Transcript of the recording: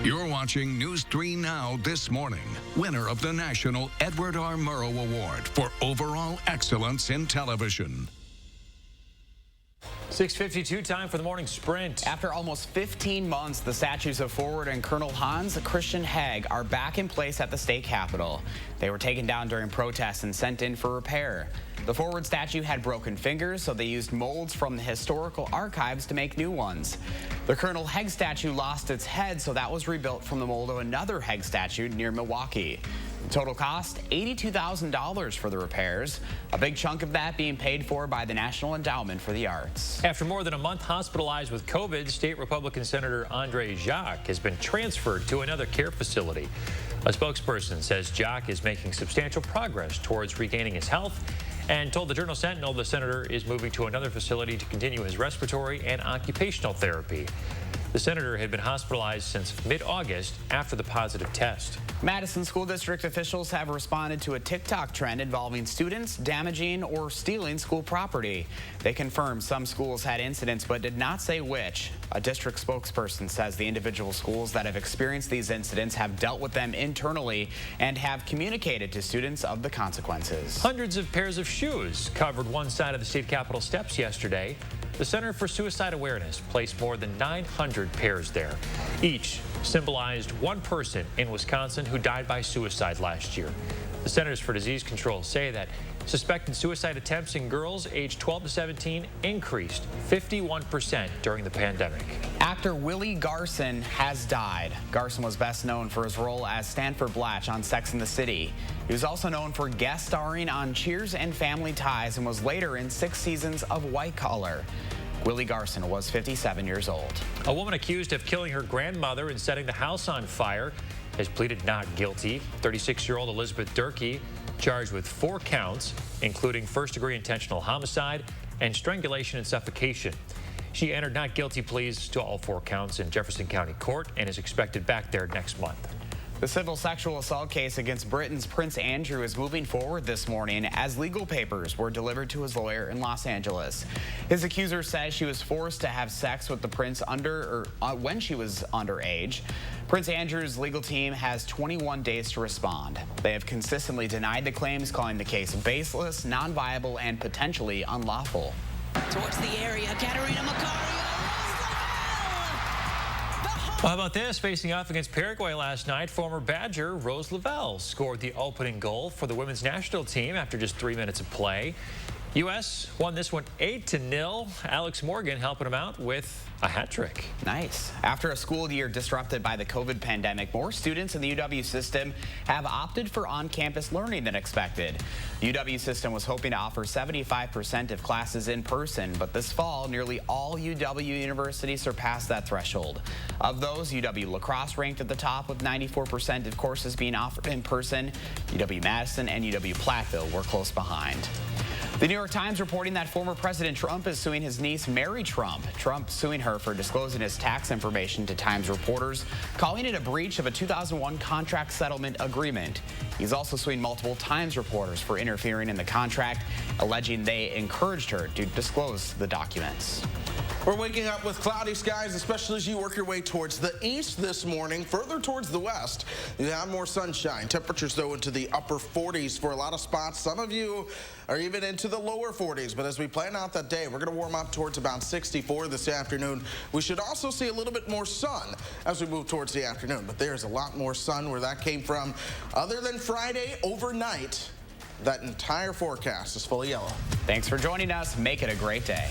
You're watching News 3 Now this morning. Winner of the National Edward R. Murrow Award for Overall Excellence in Television. 6:52, time for the morning sprint. After almost 15 months, the statues of Forward and Colonel Hans Christian Heg are back in place at the state capitol. They were taken down during protests and sent in for repair. The Forward statue had broken fingers, so they used molds from the historical archives to make new ones. The Colonel Heg statue lost its head, so that was rebuilt from the mold of another Heg statue near Milwaukee. The total cost, $82,000 for the repairs, a big chunk of that being paid for by the National Endowment for the Arts. After more than a month hospitalized with COVID, State Republican Senator Andre Jacques has been transferred to another care facility. A spokesperson says Jacques is making substantial progress towards regaining his health and told the Journal Sentinel the senator is moving to another facility to continue his respiratory and occupational therapy. The senator had been hospitalized since mid-August after the positive test. Madison School District officials have responded to a TikTok trend involving students damaging or stealing school property. They confirmed some schools had incidents but did not say which. A district spokesperson says the individual schools that have experienced these incidents have dealt with them internally and have communicated to students of the consequences. Hundreds of pairs of shoes covered one side of the state capitol steps yesterday. The Center for Suicide Awareness placed more than 900 pairs there. Each symbolized one person in Wisconsin who died by suicide last year. The Centers for Disease Control say that suspected suicide attempts in girls aged 12 to 17 increased 51% during the pandemic. Actor Willie Garson has died. Garson was best known for his role as Stanford Blatch on Sex and the City. He was also known for guest starring on Cheers and Family Ties and was later in 6 seasons of White Collar. Willie Garson was 57 years old. A woman accused of killing her grandmother and setting the house on fire has pleaded not guilty. 36-year-old Elizabeth Durkee charged with 4 counts, including first-degree intentional homicide and strangulation and suffocation. She entered not guilty pleas to all 4 counts in Jefferson County Court and is expected back there next month. The civil sexual assault case against Britain's Prince Andrew is moving forward this morning as legal papers were delivered to his lawyer in Los Angeles. His accuser says she was forced to have sex with the prince when she was underage. Prince Andrew's legal team has 21 days to respond. They have consistently denied the claims, calling the case baseless, non-viable, and potentially unlawful. Towards the area, Katerina Macario. Well, how about this? Facing off against Paraguay last night, former Badger Rose Lavelle scored the opening goal for the women's national team after just 3 minutes of play. U.S. won this one 8-0. Alex Morgan helping them out with a hat trick. Nice. After a school year disrupted by the COVID pandemic, more students in the UW system have opted for on-campus learning than expected. The UW system was hoping to offer 75% of classes in person, but this fall, nearly all UW universities surpassed that threshold. Of those, UW La Crosse ranked at the top with 94% of courses being offered in person. UW-Madison and UW-Platteville were close behind. The New York Times reporting that former President Trump is suing his niece, Mary Trump. Trump suing her for disclosing his tax information to Times reporters, calling it a breach of a 2001 contract settlement agreement. He's also suing multiple Times reporters for interfering in the contract, alleging they encouraged her to disclose the documents. We're waking up with cloudy skies, especially as you work your way towards the east this morning. Further towards the west, you have more sunshine. Temperatures, though, into the upper 40s for a lot of spots. Some of you are even into the lower 40s. But as we plan out that day, we're going to warm up towards about 64 this afternoon. We should also see a little bit more sun as we move towards the afternoon. But there's a lot more sun where that came from. Other than Friday, overnight, that entire forecast is fully yellow. Thanks for joining us. Make it a great day.